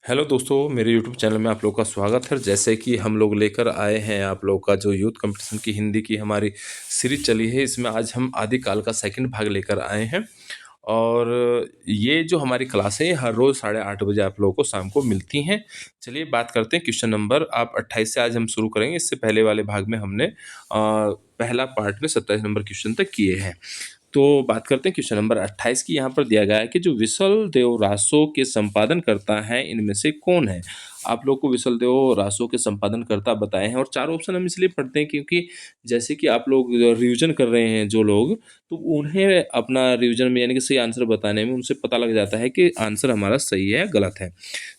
Hello दोस्तों, मेरे YouTube channel में आप लोग का स्वागत है। जैसे कि हम लोग लेकर आए हैं आप लोग का जो यूथ कंपटीशन की हिंदी की हमारी सीरीज चली है, इसमें आज हम आदिकाल का सेकंड भाग लेकर आए हैं। और ये जो हमारी क्लासें हर रोज़ 8:30 बजे आप लोगों को शाम को मिलती हैं। चलिए बात करते हैं क्वेश्चन नंबर आप 28 से आज हम शुरू करेंगे। इससे पहले वाले भाग में हमने पहला पार्ट में 27 नंबर क्वेश्चन तक किए हैं। तो बात करते हैं क्वेश्चन नंबर 28 की। यहाँ पर दिया गया है कि जो विसल देव रासो के संपादन करता है इनमें से कौन है। आप लोग को विसल देव रासो के संपादन करता बताए हैं और चार ऑप्शन हम इसलिए पढ़ते हैं क्योंकि जैसे कि आप लोग रिवीजन कर रहे हैं जो लोग, तो उन्हें अपना रिवीजन में यानी कि सही आंसर बताने में उनसे पता लग जाता है कि आंसर हमारा सही है गलत है।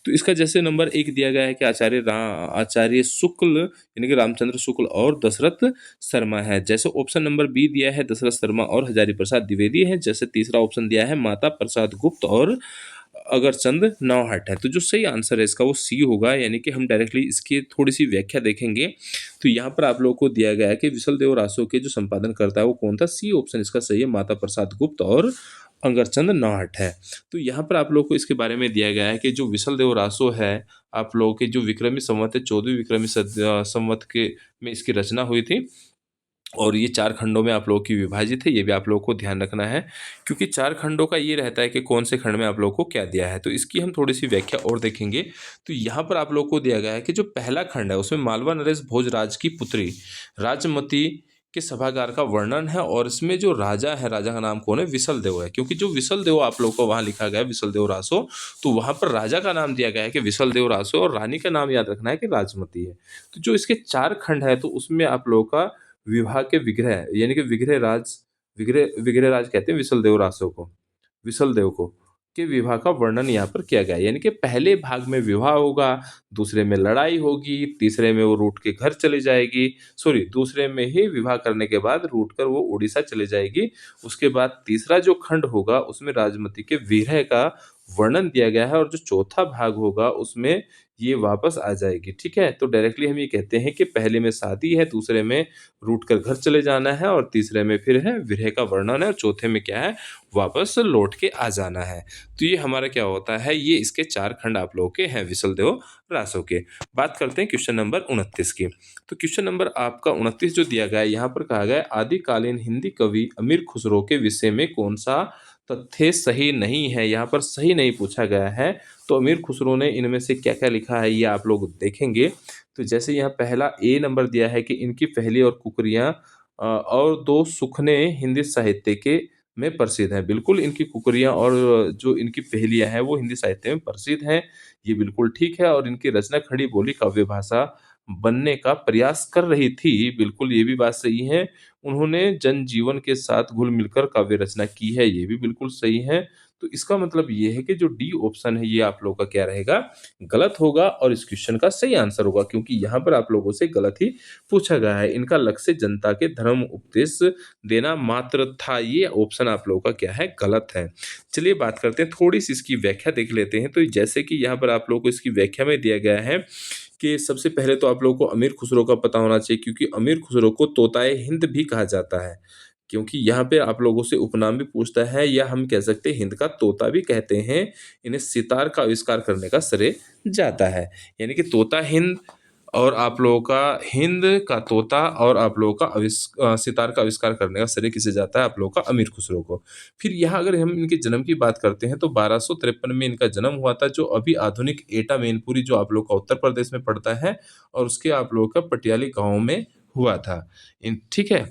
तो इसका जैसे नंबर 1 दिया गया है कि आचार्य शुक्ल यानी कि रामचंद्र शुक्ल और दशरथ शर्मा है। जैसे ऑप्शन नंबर बी दिया है दशरथ शर्मा और हजारी प्रसाद द्विवेदी है। जैसे तीसरा ऑप्शन दिया है माता प्रसाद गुप्त और अगरचंद नौहट है। तो जो सही आंसर है इसका वो सी होगा, यानी कि हम डायरेक्टली इसकी थोड़ी सी व्याख्या देखेंगे। तो यहाँ पर आप लोगों को दिया गया है कि विसल देव रासो के जो संपादन करता है वो कौन था। सी ऑप्शन इसका सही है, माता प्रसाद गुप्त और अगरचंद नौहट है। तो यहाँ पर आप लोगों को इसके बारे में दिया गया है कि जो विसल देव रासो है आप लोगों के जो विक्रमी संवत है 14वीं विक्रमी संवत के में इसकी रचना हुई थी। और ये 4 खंडों में आप लोगों की विभाजित है, ये भी आप लोगों को ध्यान रखना है क्योंकि 4 खंडों का ये रहता है कि कौन से खंड में आप लोगों को क्या दिया है। तो इसकी हम थोड़ी सी व्याख्या और देखेंगे। तो यहाँ पर आप लोगों को दिया गया है कि जो पहला खंड है उसमें मालवा नरेश भोजराज की पुत्री राजमती के सभागार का वर्णन है और इसमें जो राजा है, राजा का नाम कौन है, विसल देव है। क्योंकि जो विसल देव आप लोगों को वहाँ लिखा गया है विसल देव रासो, तो वहाँ पर राजा का नाम दिया गया है कि विसल देव रासो और रानी का नाम याद रखना है कि राजमती है। तो जो इसके 4 खंड है तो उसमें आप लोगों का विवाह के विग्रह यानी कि विग्रह राज कहते हैं विसल देव रासो को, विसल देव को के विवाह का वर्णन यहाँ पर किया गया है। यानी कि पहले भाग में विवाह होगा, दूसरे में लड़ाई होगी, तीसरे में वो रूठ के घर चली जाएगी, सॉरी दूसरे में ही विवाह करने के बाद रूठ कर वो उड़ीसा चली जाएगी। उसके बाद तीसरा जो खंड होगा उसमें राजमती के विरह का वर्णन दिया गया है और जो चौथा भाग होगा उसमें ये वापस आ जाएगी। ठीक है, तो डायरेक्टली हम ये कहते हैं कि पहले में शादी है, दूसरे में रूठ कर घर चले जाना है और तीसरे में फिर है विरह का वर्णन है और चौथे में क्या है, वापस लौट के आ जाना है। तो ये हमारा क्या होता है, ये इसके 4 खंड आप लोगों के हैं विसल देव रासो के। बात करते हैं क्वेश्चन नंबर 29 की। तो क्वेश्चन नंबर आपका 29 जो दिया गया है यहाँ पर कहा गया है आदिकालीन हिंदी कवि अमीर खुसरो के विषय में कौन सा तथ्य सही नहीं है। यहाँ पर सही नहीं पूछा गया है। तो अमीर खुसरो ने इनमें से क्या क्या लिखा है ये आप लोग देखेंगे। तो जैसे यहाँ पहला ए नंबर दिया है कि इनकी पहली और कुकरियाँ और दो सुखने हिंदी साहित्य के में प्रसिद्ध हैं। बिल्कुल इनकी कुकरियाँ और जो इनकी पहेलियाँ हैं वो हिंदी साहित्य में प्रसिद्ध हैं। ये बिल्कुल ठीक है। और इनकी रचना खड़ी बोली काव्य भाषा बनने का प्रयास कर रही थी। बिल्कुल ये भी बात सही है। उन्होंने जनजीवन के साथ घुल मिलकर काव्य रचना की है। ये भी बिल्कुल सही है। तो इसका मतलब ये है कि जो डी ऑप्शन है ये आप लोगों का क्या रहेगा, गलत होगा और इस क्वेश्चन का सही आंसर होगा क्योंकि यहाँ पर आप लोगों से गलत ही पूछा गया है। इनका लक्ष्य जनता के धर्म उपदेश देना मात्र था। ये ऑप्शन आप लोगों का क्या है, गलत है। चलिए बात करते हैं, थोड़ी सी इसकी व्याख्या देख लेते हैं। तो जैसे कि यहाँ पर आप लोगों को इसकी व्याख्या में दिया गया है कि सबसे पहले तो आप लोगों को अमीर खुसरो का पता होना चाहिए क्योंकि अमीर खुसरो को तोताए हिंद भी कहा जाता है। क्योंकि यहाँ पे आप लोगों से उपनाम भी पूछता है या हम कह सकते हैं हिंद का तोता भी कहते हैं। इन्हें सितार का आविष्कार करने का श्रेय जाता है। यानी कि तोता हिंद और आप लोगों का हिंद का तोता और आप लोगों का सितार का आविष्कार करने का श्रेय किसे जाता है, आप लोगों का अमीर खुसरो को। फिर यहाँ अगर हम इनके जन्म की बात करते हैं तो 1253 में इनका जन्म हुआ था, जो अभी आधुनिक एटा मैनपुरी जो आप लोग का उत्तर प्रदेश में पड़ता है और उसके आप लोगों का पटियाली गाँव में हुआ था। ठीक है।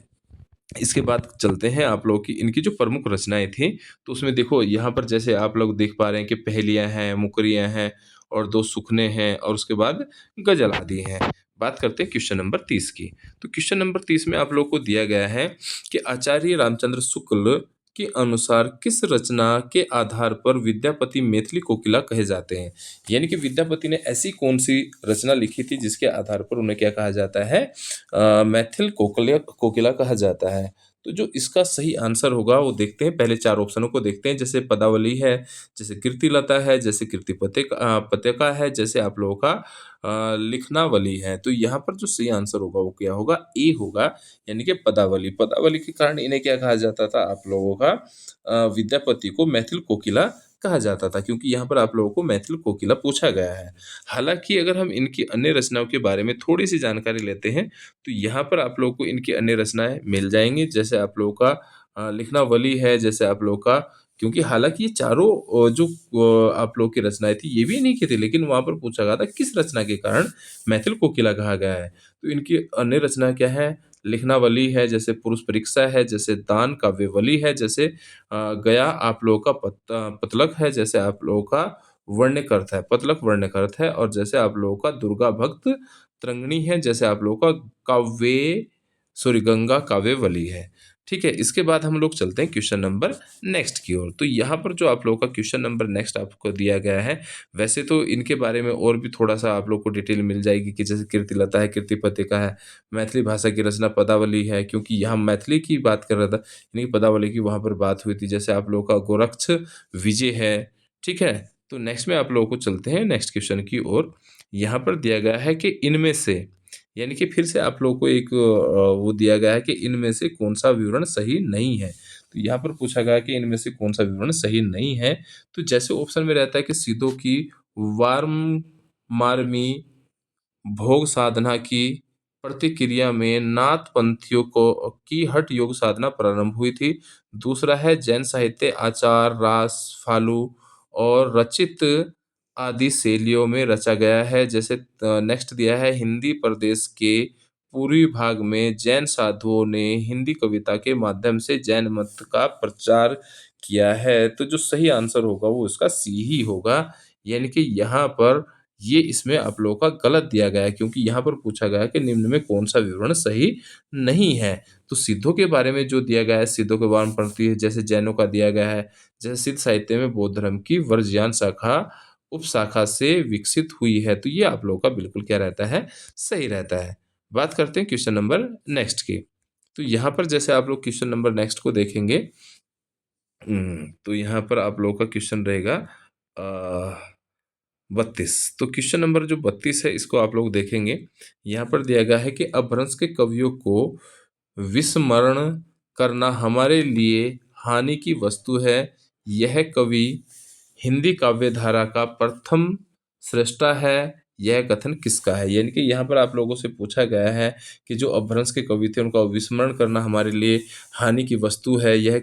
इसके बाद चलते हैं आप लोग की इनकी जो प्रमुख रचनाएँ थी, तो उसमें देखो यहाँ पर जैसे आप लोग देख पा रहे हैं कि पहेलियाँ हैं, मुकरियाँ हैं और 2 सुखने हैं और उसके बाद गज़ल आदि हैं। बात करते हैं क्वेश्चन नंबर 30 की। तो क्वेश्चन नंबर 30 में आप लोग को दिया गया है कि आचार्य रामचंद्र शुक्ल के अनुसार किस रचना के आधार पर विद्यापति मैथिली कोकिला कहे जाते हैं। यानी कि विद्यापति ने ऐसी कौन-सी रचना लिखी थी जिसके आधार पर उन्हें क्या कहा जाता है, मैथिल कोकिला कहा जाता है। तो जो इसका सही आंसर होगा वो देखते हैं, पहले 4 ऑप्शनों को देखते हैं। जैसे पदावली है, जैसे कीर्तिलता है, जैसे पत्यका है, जैसे आप लोगों का लिखनावली है। तो यहाँ पर जो सही आंसर होगा वो क्या होगा, ए होगा, यानी कि पदावली। पदावली के कारण इन्हें क्या कहा जाता था, आप लोगों का विद्यापति को मैथिल कोकिला कहा जाता था, क्योंकि यहाँ पर आप लोगों को मैथिल कोकिला पूछा गया है। हालाँकि अगर हम इनकी अन्य रचनाओं के बारे में थोड़ी-सी जानकारी लेते हैं, तो यहाँ पर आप लोगों को इनकी अन्य रचनाएँ मिल जाएँगी। जैसे आप लोगों का लिखनावली है, जैसे आप लोगों का, क्योंकि हालाँकि ये चारों जो आप लोगों की रचनाएँ थी, ये भी इन्हीं की थी, लेकिन वहाँ पर पूछा गया था किस रचना के कारण मैथिल कोकिला कहा गया है। तो इनकी अन्य रचना क्या है? लिखनावली है, जैसे पुरुष परीक्षा है, जैसे दान काव्यवली है, जैसे गया आप लोगों का पतलक है, जैसे आप लोगों का वर्ण्यकृत है, पतलक वर्ण्यकृत है, और जैसे आप लोगों का दुर्गा भक्त तरंगिणी है, जैसे आप लोगों का काव्य सॉरी गंगा काव्यवली है। ठीक है, इसके बाद हम लोग चलते हैं क्वेश्चन नंबर नेक्स्ट की ओर। तो यहाँ पर जो आप लोगों का क्वेश्चन नंबर नेक्स्ट आपको दिया गया है, वैसे तो इनके बारे में और भी थोड़ा-सा आप लोग को डिटेल मिल जाएगी कि जैसे कीर्तिलता है, कीर्तिपत्रिका है, मैथिली भाषा की रचना पदावली है, क्योंकि यहाँ मैथिली की बात कर रहा था, यानी कि पदावली की वहाँ पर बात हुई थी। जैसे आप लोगों का गोरक्ष विजय है, ठीक है? तो नेक्स्ट में आप लोगों को चलते हैं नेक्स्ट क्वेश्चन की ओर। यहाँ पर दिया गया है कि इनमें से, यानी कि फिर से आप लोगों को एक वो दिया गया है कि इनमें से कौन-सा विवरण सही नहीं है। तो यहाँ पर पूछा गया है कि इनमें से कौन-सा विवरण सही नहीं है। तो जैसे ऑप्शन में रहता है कि सिद्धों की वार्म-मार्मी भोग साधना की प्रतिक्रिया में नाथ पंथियों को की हठ योग साधना प्रारंभ हुई थी। दूसरा है जैन साहित्य आचार, रास, फालू और रचित आदि शैलियों में रचा गया है। जैसे नेक्स्ट दिया है हिंदी प्रदेश के पूर्वी भाग में जैन साधुओं ने हिंदी कविता के माध्यम से जैन मत का प्रचार किया है। तो जो सही आंसर होगा वो इसका सी ही होगा। यानी कि यहाँ पर ये इसमें आप लोगों का गलत दिया गया है, क्योंकि यहाँ पर पूछा गया है कि निम्न में कौन-सा विवरण सही नहीं है। तो सिद्धों के बारे में जो दिया गया है, सिद्धों के बारे में पढ़ती है, जैसे जैनों का दिया गया है, जैसे सिद्ध साहित्य में बौद्ध धर्म की वर्ज्यान शाखा उपशाखा से विकसित हुई है। तो ये आप लोगों का बिल्कुल क्या रहता है, सही रहता है। बात करते हैं क्वेश्चन नंबर नेक्स्ट की। तो यहाँ पर जैसे आप लोग क्वेश्चन नंबर नेक्स्ट को देखेंगे, तो यहाँ पर आप लोगों का क्वेश्चन रहेगा 32। तो क्वेश्चन नंबर जो 32 है, इसको आप लोग देखेंगे। यहाँ पर दिया गया है कि अपभ्रंश के कवियों को विस्मरण करना हमारे लिए हानि की वस्तु है। यह कवि हिंदी काव्य धारा का प्रथम स्रष्टा है। यह कथन किसका है? यानी कि यहाँ पर आप लोगों से पूछा गया है कि जो अपभ्रंश के कवि थे, उनका विस्मरण करना हमारे लिए हानि की वस्तु है। यह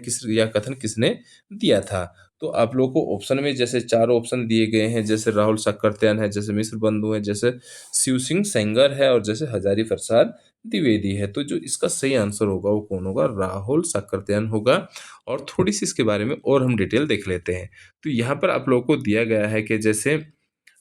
कथन किसने दिया था? तो आप लोगों को ऑप्शन में जैसे 4 ऑप्शन दिए गए हैं, जैसे राहुल साकृत्यायन है, जैसे मिश्र बंधु है, जैसे शिव सिंह सेंगर है, और जैसे हजारी प्रसाद द्विवेदी है। तो जो इसका सही आंसर होगा वो कौन होगा? राहुल साकृत्यायन होगा। और थोड़ी-सी इसके बारे में और हम डिटेल देख लेते हैं। तो यहाँ पर आप लोगों को दिया गया है कि जैसे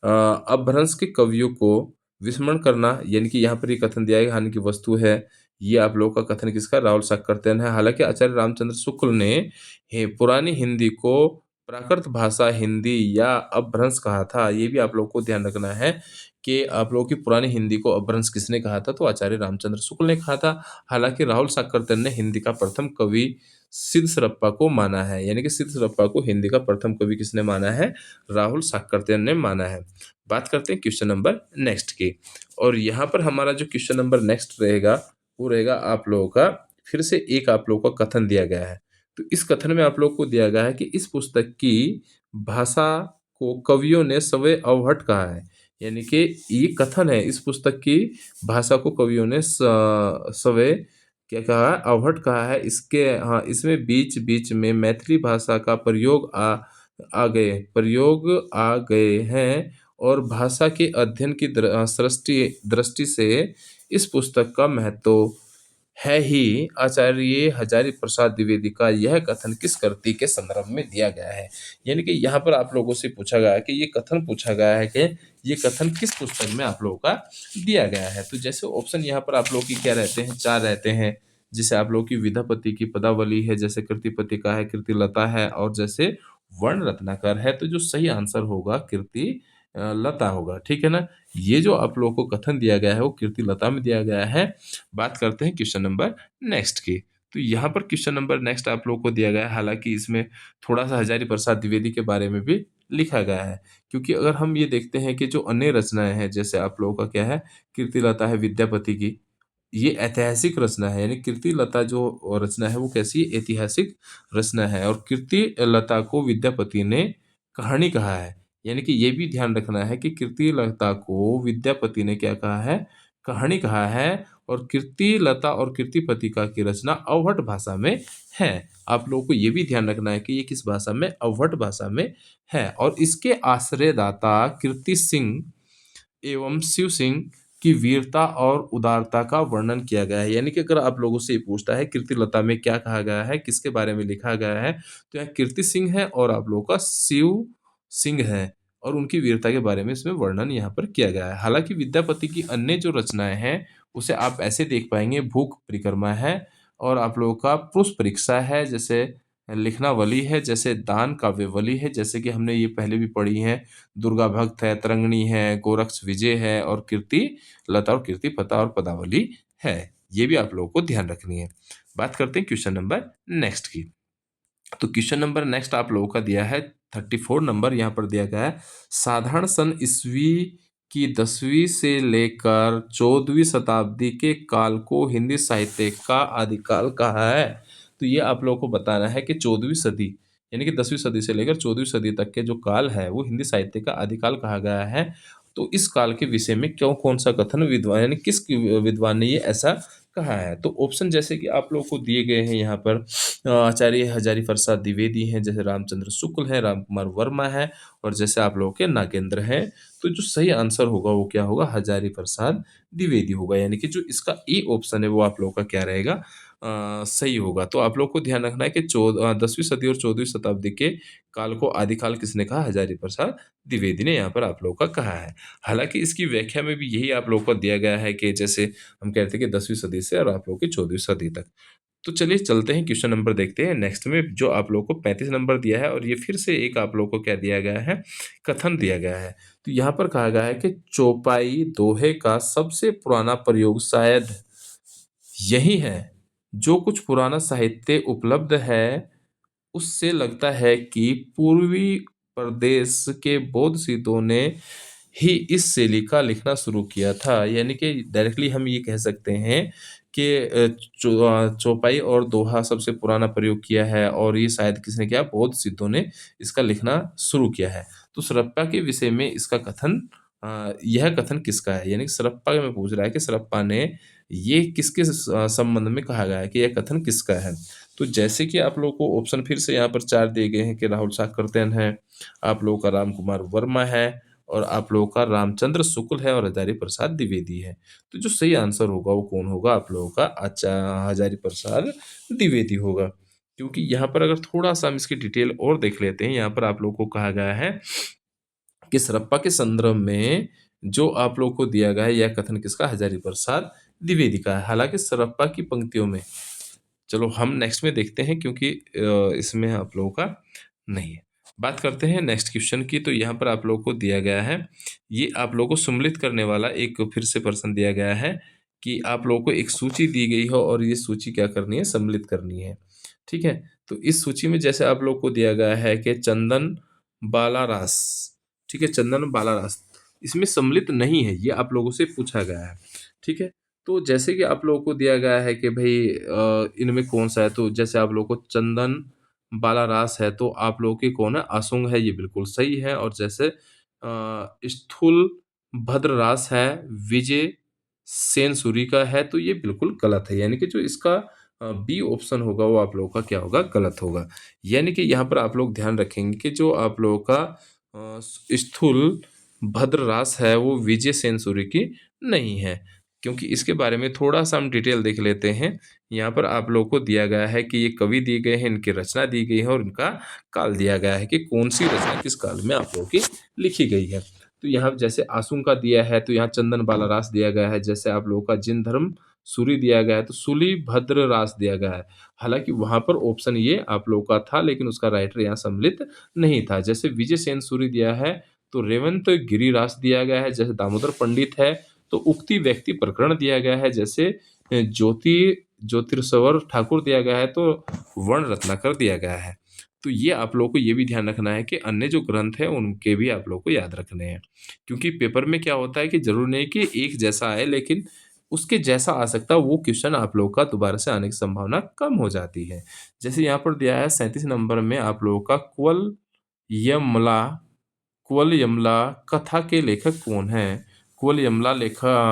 अपभ्रंश के कवियों को विस्मरण करना, यानी कि यहाँ पर ये कथन दिया है हानि की वस्तु है। ये आप लोगों का कथन किसका? राहुल साकृत्यायन है। हालाँकि आचार्य रामचंद्र शुक्ल ने पुरानी हिंदी को प्राकृत भाषा हिंदी या अपभ्रंश कहा था। ये भी आप लोगों को ध्यान रखना है कि आप लोगों की पुरानी हिंदी को अपभ्रंश किसने कहा था? तो आचार्य रामचंद्र शुक्ल ने कहा था। हालाँकि राहुल साकृत्यायन ने हिंदी का प्रथम कवि सिद्ध सरप्पा को माना है। यानी कि सिद्ध सरप्पा को हिंदी का प्रथम कवि किसने माना है? राहुल साकृत्यायन ने माना है। बात करते हैं क्वेश्चन नंबर नेक्स्ट की। और यहाँ पर हमारा जो क्वेश्चन नंबर नेक्स्ट रहेगा, वो रहेगा आप लोगों का, फिर से एक आप लोगों का कथन दिया गया है। तो इस कथन में आप लोग को दिया गया है कि इस पुस्तक की भाषा को कवियों ने स्वयं अवहट कहा है। यानी कि ये कथन है, इस पुस्तक की भाषा को कवियों ने स्वयं क्या कहा है? अवहट कहा है। इसके हाँ, इसमें बीच-बीच में मैथिली भाषा का प्रयोग आ गए हैं, और भाषा के अध्ययन की सृष्टि दृष्टि से इस पुस्तक का महत्व है ही। आचार्य हजारी प्रसाद द्विवेदी का यह कथन किस कृति के संदर्भ में दिया गया है? यानी कि यहाँ पर आप लोगों से पूछा गया है कि ये कथन पूछा गया है कि ये कथन किस पुस्तक में आप लोगों का दिया गया है? तो जैसे ऑप्शन यहाँ पर आप लोगों की क्या रहते हैं? 4 रहते हैं। जैसे आप लोगों की विद्यापति की पदावली है, जैसे कीर्तिपत्रिका है, कीर्तिलता है, और जैसे वर्ण रत्नाकर है। तो जो सही आंसर होगा कीर्ति लता होगा, ठीक है ना? ये जो आप लोगों को कथन दिया गया है वो कीर्तिलता में दिया गया है। बात करते हैं क्वेश्चन नंबर नेक्स्ट की। तो यहाँ पर क्वेश्चन नंबर नेक्स्ट आप लोगों को दिया गया है, हालाँकि इसमें थोड़ा-सा हजारी प्रसाद द्विवेदी के बारे में भी लिखा गया है। क्योंकि अगर हम ये देखते हैं कि जो अन्य रचनाएँ हैं, जैसे आप लोगों का क्या है, कीर्तिलता है विद्यापति की, ये ऐतिहासिक रचना है। यानी कीर्तिलता जो रचना है वो कैसी है? ऐतिहासिक रचना है। और कीर्तिलता को विद्यापति ने कहानी कहा है। यानी कि ये भी ध्यान रखना है कि कीर्तिलता को विद्यापति ने क्या कहा है? कहानी कहा है और कीर्तिलता और कीर्तिपति का की रचना अवहट भाषा में है। आप लोगों को ये भी ध्यान रखना है कि ये किस भाषा में? अवहट भाषा में है और इसके आश्रयदाता कीर्ति सिंह एवं शिव सिंह की वीरता और उदारता का वर्णन किया गया है। यानी कि अगर आप लोगों से ये पूछता है कीर्तिलता में क्या कहा गया है, किसके बारे में लिखा गया है, तो यहाँ कीर्ति सिंह है और आप लोगों का शिव सिंह है और उनकी वीरता के बारे में इसमें वर्णन यहाँ पर किया गया है। हालाँकि विद्यापति की अन्य जो रचनाएँ हैं, उसे आप ऐसे देख पाएँगे भूख परिक्रमा है और आप लोगों का पुष्प परीक्षा है, जैसे लिखनावली है, जैसे दान काव्यवली है, जैसे कि हमने ये पहले भी पढ़ी हैं। दुर्गा भक्त है, तरंगिणी है, गोरक्ष विजय है और कीर्ति लता और कीर्ति पता और पदावली है। ये भी आप लोगों को ध्यान रखनी है। बात करते हैं क्वेश्चन नंबर नेक्स्ट की। तो क्वेश्चन नंबर नेक्स्ट आप लोगों का दिया है 34 नंबर यहाँ पर दिया गया है। साधारण सन ईस्वी की 10वीं से लेकर 14वीं शताब्दी के काल को हिंदी साहित्य का आदिकाल कहा है। तो ये आप लोगों को बताना है कि 14वीं सदी यानी कि 10वीं सदी से लेकर 14वीं सदी तक के जो काल है वो हिंदी साहित्य का आदिकाल कहा गया है। तो इस काल के विषय में क्यों कौन सा कथन विद्वान यानी किस विद्वान ने ये ऐसा कहा है? तो ऑप्शन जैसे कि आप लोगों को दिए गए हैं यहाँ पर आचार्य हजारी प्रसाद द्विवेदी हैं, जैसे रामचंद्र शुक्ल हैं, राम कुमार वर्मा है और जैसे आप लोगों के नागेंद्र हैं। तो जो सही आंसर होगा वो क्या होगा? हजारी प्रसाद द्विवेदी होगा। यानी कि जो इसका ए ऑप्शन है वो आप लोगों का क्या रहेगा? सही होगा। तो आप लोग को ध्यान रखना है कि 10वीं सदी और 14वीं शताब्दी के काल को आदिकाल किसने कहा? हजारी प्रसाद द्विवेदी ने यहाँ पर आप लोगों का कहा है। हालाँकि इसकी व्याख्या में भी यही आप लोगों को दिया गया है कि जैसे हम कहते हैं कि 10वीं सदी से और आप लोगों की 14वीं सदी तक। तो चलिए चलते हैं क्वेश्चन नंबर देखते हैं नेक्स्ट में जो आप लोगों को 35 नंबर दिया है और ये फिर से एक आप लोगों को क्या दिया गया है? कथन दिया गया है। तो यहाँ पर कहा गया है कि चौपाई दोहे का सबसे पुराना प्रयोग शायद यही है। जो कुछ पुराना साहित्य उपलब्ध है, उससे लगता है कि पूर्वी प्रदेश के बौद्ध सिद्धों ने ही इस शैली का लिखना शुरू किया था। यानी कि डायरेक्टली हम ये कह सकते हैं कि चौपाई और दोहा सबसे पुराना प्रयोग किया है और ये शायद किसने किया? बौद्ध सिद्धों ने इसका लिखना शुरू किया है। तो सरप्पा के विषय में इसका कथन यह कथन किसका है? यानी कि सरप्पा में पूछ रहा है कि सरप्पा ने ये किसके संबंध में कहा गया है कि यह कथन किसका है? तो जैसे कि आप लोगों को ऑप्शन फिर से यहाँ पर 4 दिए गए हैं कि राहुल साकरतेन है, आप लोगों का राम कुमार वर्मा है और आप लोगों का रामचंद्र शुक्ल है और हजारी प्रसाद द्विवेदी है। तो जो सही आंसर होगा वो कौन होगा? आप लोगों का हजारी प्रसाद द्विवेदी होगा। क्योंकि यहाँ पर अगर थोड़ा-सा हम इसकी डिटेल और देख लेते हैं, यहाँ पर आप लोगों को कहा गया है कि सरप्पा के संदर्भ में जो आप लोगों को दिया गया है यह कथन किसका? हजारी प्रसाद द्विवेदी का है। हालाँकि सरप्पा की पंक्तियों में चलो हम नेक्स्ट में देखते हैं क्योंकि इसमें आप लोगों का नहीं है। बात करते हैं नेक्स्ट क्वेश्चन की तो यहाँ पर आप लोगों को दिया गया है, ये आप लोगों को सम्मिलित करने वाला एक फिर से प्रश्न दिया गया है कि आप लोगों को एक सूची दी गई हो और ये सूची क्या करनी है? सम्मिलित करनी है। ठीक है? तो इस सूची में जैसे आप लोगों को दिया गया है कि चंदन बाला रास, ठीक है? चंदन बाला रास इसमें सम्मिलित नहीं है, ये आप लोगों से पूछा गया है। ठीक है? तो जैसे कि आप लोगों को दिया गया है कि भई इनमें कौन-सा है? तो जैसे आप लोगों को चंदन बाला रास है, तो आप लोगों की कौन है? असुंग है, ये बिल्कुल सही है और जैसे स्थूल भद्र रास है, विजय सेन सूरी का है, तो ये बिल्कुल गलत है। यानी कि जो इसका बी ऑप्शन होगा, वो आप लोगों का क्या होगा? गलत होगा। यानी कि यहाँ पर आप लोग ध्यान रखेंगे कि जो आप लोगों का स्थूल भद्र रास है, वो विजय सेन सूरी की नहीं है। क्योंकि इसके बारे में थोड़ा-सा हम डिटेल देख लेते हैं। यहाँ पर आप लोगों को दिया गया है कि ये कवि दिए गए हैं, इनकी रचना दी गई है और इनका काल दिया गया है कि कौन-सी रचना किस काल में आप लोगों की लिखी गई है। तो यहाँ जैसे आसुम का दिया है, तो यहाँ चंदन बाला रास दिया गया है। जैसे आप लोगों का जिन धर्म सूरी दिया गया है, तो सूली भद्र रास दिया गया है। हालाँकि वहाँ पर ऑप्शन ये आप लोगों का था, लेकिन उसका राइटर यहाँ सम्मिलित नहीं था। जैसे विजय सेन सूरी दिया है, तो रेवंत गिरिरास दिया गया है। जैसे दामोदर पंडित है, तो उक्ति व्यक्ति प्रकरण दिया गया है। जैसे ज्योतिर्श्वर ठाकुर दिया गया है, तो वर्ण रत्नाकर दिया गया है। तो ये आप लोगों को ये भी ध्यान रखना है कि अन्य जो ग्रंथ हैं उनके भी आप लोगों को याद रखने हैं। क्योंकि पेपर में क्या होता है कि ज़रूरी नहीं कि एक जैसा आए, लेकिन उसके जैसा आ सकता है वो क्वेश्चन आप लोगों का दोबारा से आने की संभावना कम हो जाती है। जैसे यहाँ पर दिया है 37 नंबर में आप लोगों का कुल यमला कुवल यमला कथा के लेखक कौन है? कुवल यमला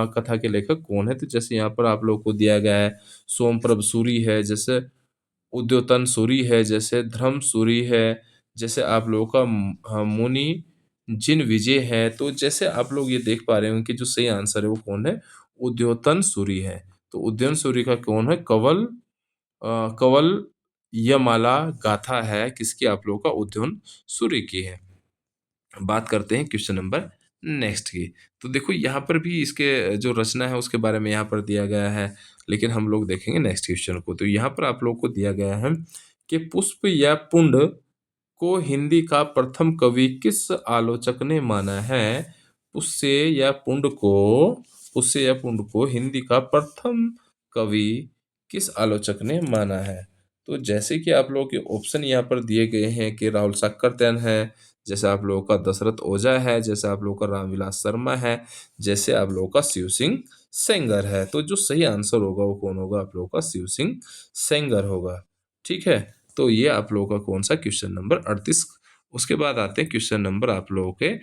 कथा के लेखक कौन है? तो जैसे यहाँ पर आप लोग को दिया गया है, सोमप्रभ सूरी है, जैसे उद्योतन सूरी है, जैसे धर्म सूरी है, जैसे आप लोगों का मुनि जिन विजय है। तो जैसे आप लोग ये देख पा रहे हो कि जो सही आंसर है वो कौन है? उद्योतन सूरी है। तो उद्योतन सूरी का कौन है? कवल यमाला गाथा है किसकी? आप लोगों का उद्योतन सूरी की है। बात करते हैं क्वेश्चन नंबर नेक्स्ट की। तो देखो यहाँ पर भी इसके जो रचना है उसके बारे में यहाँ पर दिया गया है, लेकिन हम लोग देखेंगे नेक्स्ट क्वेश्चन को। तो यहाँ पर आप लोग को दिया गया है कि पुष्प या पुंड को हिंदी का प्रथम कवि किस आलोचक ने माना है? पुष्य या पुंड को पुष्य या पुंड को हिंदी का प्रथम कवि किस आलोचक ने माना है? तो जैसे कि आप लोगों के ऑप्शन यहाँ पर दिए गए हैं कि राहुल साक्करतैन है, जैसे आप लोगों का दशरथ ओझा है, जैसे आप लोगों का रामविलास शर्मा है, जैसे आप लोगों का शिव सिंह सेंगर है। तो जो सही आंसर होगा वो कौन होगा? आप लोगों का शिव सिंह सेंगर होगा। ठीक है, तो ये आप लोगों का कौन सा क्वेश्चन नंबर 38। उसके बाद आते हैं क्वेश्चन नंबर आप लोगों के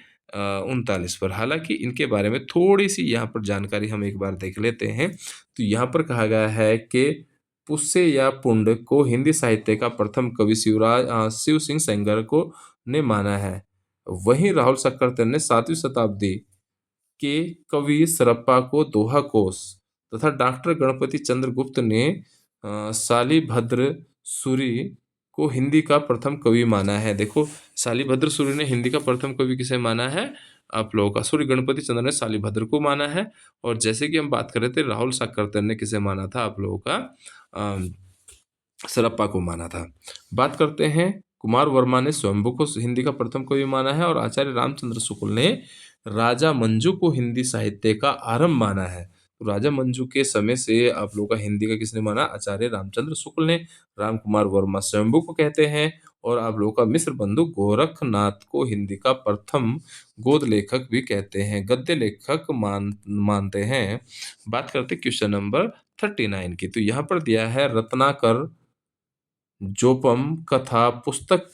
39 पर। हालांकि इनके बारे में थोड़ी सी यहाँ पर जानकारी हम एक बार देख लेते हैं। तो यहाँ पर कहा गया है कि पुष्य या पुंड को हिंदी साहित्य का प्रथम कवि शिव सिंह सेंगर को ने माना है। वहीं राहुल सक्करतन ने 7वीं शताब्दी के कवि सरप्पा को दोहा कोश तथा डॉक्टर गणपति चंद्र गुप्त ने शालिभद्र सूरी को हिंदी का प्रथम कवि माना है। देखो, शालिभद्र सूरी ने हिंदी का प्रथम कवि किसे माना है? आप लोगों का सूर्य गणपति चंद्र ने शालिभद्र को माना है। और जैसे कि हम बात कर रहे थे, राहुल साक्करतन ने किसे माना था? आप लोगों का सरप्पा को माना था। बात करते हैं, कुमार वर्मा ने स्वयंभू को हिंदी का प्रथम कवि माना है और आचार्य रामचंद्र शुक्ल ने राजा मंजू को हिंदी साहित्य का आरंभ माना है। तो राजा मंजू के समय से आप लोगों का हिंदी का किसने माना? आचार्य रामचंद्र शुक्ल ने। राम कुमार वर्मा स्वयंभू को कहते हैं। और आप लोगों का मिश्र बंधु गोरखनाथ को हिंदी का प्रथम गोद लेखक भी कहते हैं, गद्य लेखक मानते हैं। बात करते हैं क्वेश्चन नंबर 39 की। तो यहाँ पर दिया है, रत्नाकर जोपम कथा पुस्तक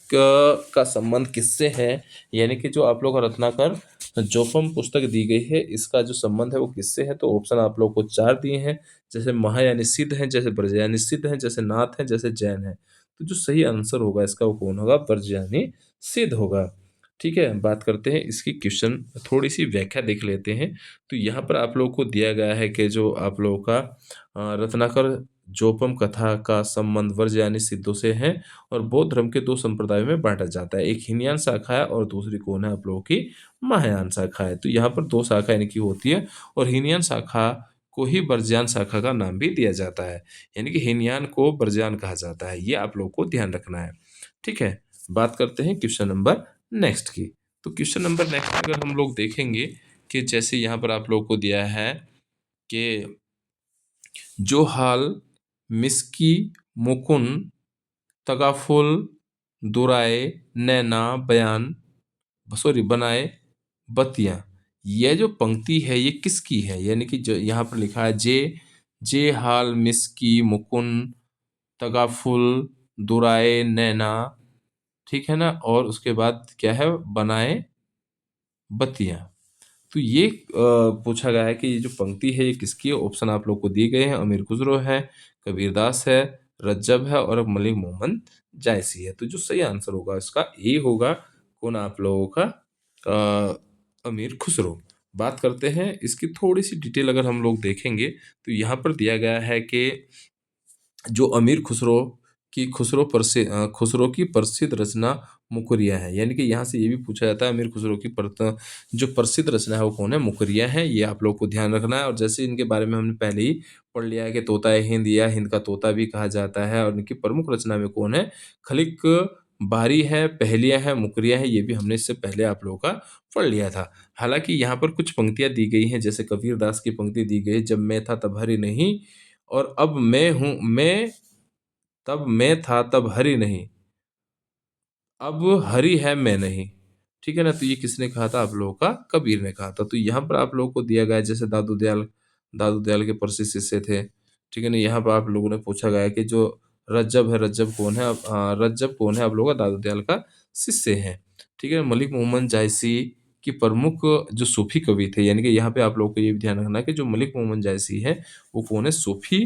का संबंध किससे है? यानी कि जो आप लोग का रत्नाकर जोपम पुस्तक दी गई है, इसका जो संबंध है वो किससे है? तो ऑप्शन आप लोग को 4 दिए हैं, जैसे महायानी सिद्ध हैं, जैसे ब्रजयानी सिद्ध हैं, जैसे नाथ हैं, जैसे जैन हैं। तो जो सही आंसर होगा इसका वो कौन होगा? ब्रजयानी सिद्ध होगा। ठीक है, बात करते हैं इसकी क्वेश्चन थोड़ी सी व्याख्या देख लेते हैं। तो यहाँ पर आप लोगों को दिया गया है कि जो आप लोगों का रत्नाकर जोपम कथा का संबंध व्रजयानी सिद्धों से है और बौद्ध धर्म के 2 संप्रदायों में बांटा जाता है। एक हीनयान शाखा है और दूसरी कौन है? आप लोगों की महायान शाखा है। तो यहाँ पर 2 शाखा इनकी होती है और हीनयान शाखा को ही ब्रजयान शाखा का नाम भी दिया जाता है। यानी कि हीनयान को ब्रजयान कहा जाता है। ये आप लोगों को ध्यान रखना है। ठीक है, बात करते हैं क्वेश्चन नंबर नेक्स्ट की। तो क्वेश्चन नंबर नेक्स्ट अगर हम लोग देखेंगे कि जैसे यहाँ पर आप लोगों को दिया है कि जोहाल मिस्की मुकुन तगाफुल दुराए नैना बयान बनाए बतियां। यह जो पंक्ति है ये किसकी है? यानी कि जो यहाँ पर लिखा है, जे हाल मिस्की मुकुन तगाफुल दुराए नैना, ठीक है ना, और उसके बाद क्या है? बनाए बतियां। तो ये पूछा गया है कि ये जो पंक्ति है ये किसकी है? ऑप्शन आप लोग को दिए गए हैं, अमीर खुसरो है, कबीरदास है, रज्जब है और मलिक मोहम्मद जायसी है। तो जो सही आंसर होगा इसका ए होगा। कौन? आप लोगों का अमीर खुसरो। बात करते हैं इसकी थोड़ी सी डिटेल अगर हम लोग देखेंगे तो यहाँ पर दिया गया है कि जो अमीर खुसरो खुसरो की प्रसिद्ध रचना मुकरिया है। यानी कि यहाँ से ये भी पूछा जाता है, अमीर खुसरो की जो प्रसिद्ध रचना है वो कौन है? मुकरिया है। ये आप लोग को ध्यान रखना है। और जैसे इनके बारे में हमने पहले ही पढ़ लिया है कि तोता हिंद या हिंद का तोता भी कहा जाता है। और इनकी प्रमुख रचना में कौन है? खलिक बारी है, पहेलियाँ है, मुकरिया है। ये भी हमने इससे पहले आप लोगों का पढ़ लिया था। हालांकि यहाँ पर कुछ पंक्तियाँ दी गई हैं, जैसे कबीरदास की पंक्ति दी गई है, जब मैं था तब हरि नहीं, और अब मैं हूँ मैं, तब मैं था तब हरि नहीं, अब हरि है मैं नहीं। ठीक है ना, तो ये किसने कहा था? आप लोगों का कबीर ने कहा था। तो यहाँ पर आप लोगों को दिया गया है, जैसे दादू दयाल के प्रसिद्ध शिष्य थे। ठीक है ना, यहाँ पर आप लोगों ने पूछा गया है कि जो रज्जब है, रज्जब कौन है? रज्जब कौन है? आप लोगों का दादू दयाल का शिष्य है। ठीक है। मलिक मोहम्मद जायसी की प्रमुख जो सूफी कवि थे, यानी कि यहाँ पे आप लोगों को ये भी ध्यान रखना है कि जो मलिक मोहम्मद जायसी है वो कौन है, सूफी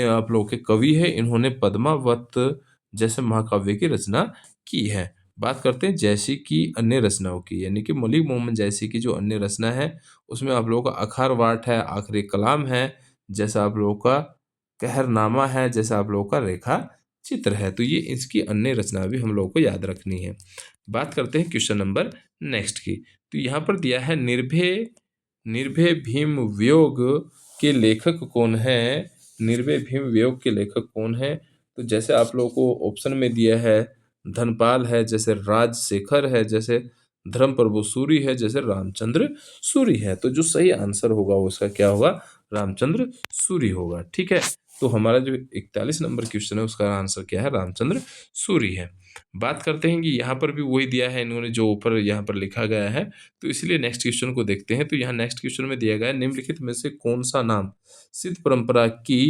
आप लोगों के कवि है। इन्होंने पद्मावत जैसे महाकाव्य की रचना की है। बात करते हैं जैसी की अन्य रचनाओं की, यानी कि मलिक मोहम्मद जैसी की जो अन्य रचना है उसमें आप लोगों का अखारवाट है, आखिरी कलाम है, जैसा आप लोगों का कहरनामा है, जैसा आप लोगों का रेखा चित्र है। तो ये इसकी अन्य रचना भी हम लोगों को याद रखनी है। बात करते हैं क्वेश्चन नंबर नेक्स्ट की। तो यहाँ पर दिया है निर्भय निर्भय भीम वियोग के लेखक कौन है। निर्भय भीम वियोग के लेखक कौन है, तो जैसे आप लोगों को ऑप्शन में दिया है धनपाल है, जैसे राजशेखर है, जैसे धर्म प्रभु सूरी है, जैसे रामचंद्र सूरी है। तो जो सही आंसर होगा वो उसका क्या होगा, रामचंद्र सूरी होगा। ठीक है। तो हमारा जो 41 नंबर क्वेश्चन है उसका आंसर क्या है, रामचंद्र सूरी है। बात करते हैं कि यहाँ पर भी वही दिया है इन्होंने जो ऊपर यहाँ पर लिखा गया है, तो इसलिए नेक्स्ट क्वेश्चन को देखते हैं। तो यहाँ नेक्स्ट क्वेश्चन में दिया गया है निम्नलिखित में से कौन सा नाम सिद्ध परंपरा की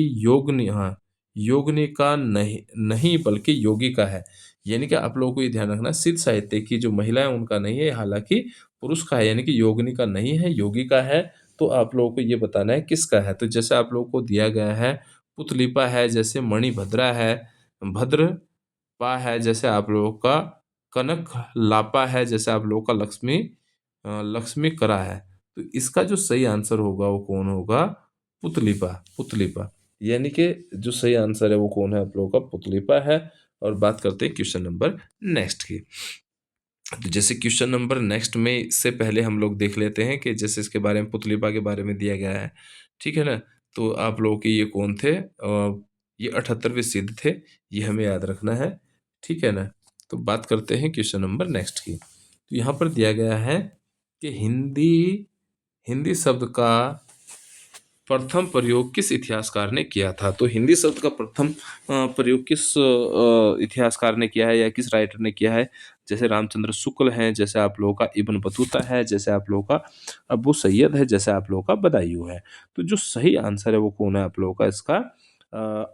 योगनी का नहीं नहीं बल्कि योगी का है। यानी कि आप लोगों को ये ध्यान रखना, सिद्ध साहित्य की जो महिला है उनका नहीं है, हालांकि पुरुष का है, यानी कि योगिनी का नहीं है, योगी का है। तो आप लोगों को ये बताना है किसका है। तो जैसे आप लोगों को दिया गया है पुतलिपा है, जैसे मणिभद्रा है, भद्रपा है, जैसे आप लोगों का कनक लापा है, जैसे आप लोगों का लक्ष्मी करा है। तो इसका जो सही आंसर होगा वो कौन होगा, पुतलिपा। पुतलिपा यानी कि जो सही आंसर है वो कौन है, आप लोगों का पुतलिपा है। और बात करते हैं क्वेश्चन नंबर नेक्स्ट की। तो जैसे क्वेश्चन नंबर नेक्स्ट में इससे पहले हम लोग देख लेते हैं कि जैसे इसके बारे में पुतलिपा के बारे में दिया गया है। ठीक है ना। तो आप लोगों के ये कौन थे, ये 78वें सिद्ध थे, ये हमें याद रखना है। ठीक है ना। तो बात करते हैं क्वेश्चन नंबर नेक्स्ट की। तो यहाँ पर दिया गया है कि हिंदी हिंदी शब्द का प्रथम प्रयोग किस इतिहासकार ने किया था। तो हिंदी शब्द का प्रथम प्रयोग किस इतिहासकार ने किया है या किस राइटर ने किया है। जैसे रामचंद्र शुक्ल हैं, जैसे आप लोगों का इब्न बतूता है, जैसे आप लोगों का अबू सैयद है, जैसे आप लोगों का बदायूं है। तो जो सही आंसर है वो कौन है, आप लोगों का इसका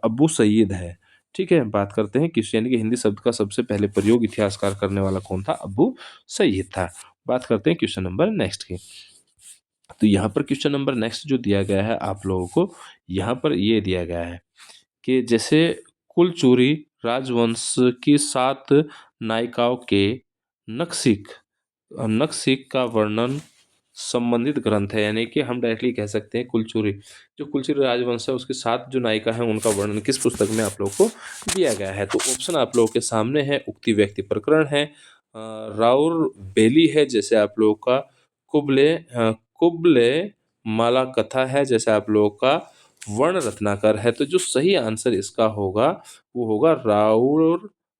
अबू सैयद है। ठीक है। बात करते हैं किस, यानी कि हिंदी शब्द का सबसे पहले प्रयोग इतिहासकार करने वाला कौन था, अबू सैयद था। बात करते हैं क्वेश्चन नंबर नेक्स्ट की। तो यहाँ पर क्वेश्चन नंबर नेक्स्ट जो दिया गया है आप लोगों को, यहाँ पर ये दिया गया है कि जैसे कुलचूरी राजवंश की 7 नायिकाओं के नक्सिक नक्सिक का वर्णन संबंधित ग्रंथ है। यानी कि हम डायरेक्टली कह सकते हैं कुलचूरी, जो कुलचूरी राजवंश है उसके 7 जो नायिका हैं उनका वर्णन किस पुस्तक में आप लोगों को दिया गया है। तो ऑप्शन आप लोगों के सामने है, उक्ति व्यक्ति प्रकरण है, राउर बेली है, जैसे आप लोगों का कुबले माला कथा है, जैसे आप लोगों का वर्ण रत्नाकर है। तो जो सही आंसर इसका होगा वो होगा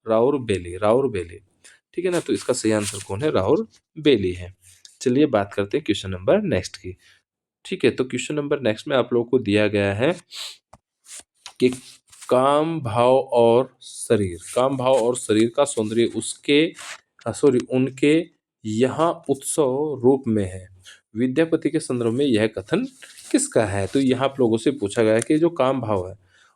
राउर बेली। ठीक है ना। तो इसका सही आंसर कौन है, राउर बेली है। चलिए बात करते हैं क्वेश्चन नंबर नेक्स्ट की। ठीक है। तो क्वेश्चन नंबर नेक्स्ट में आप लोगों को दिया गया है कि काम भाव और शरीर का सौंदर्य उनके यहाँ उत्सव रूप में है। विद्यापति के संदर्भ में यह कथन किसका है। तो यहाँ आप लोगों से पूछा गया है कि जो काम भाव है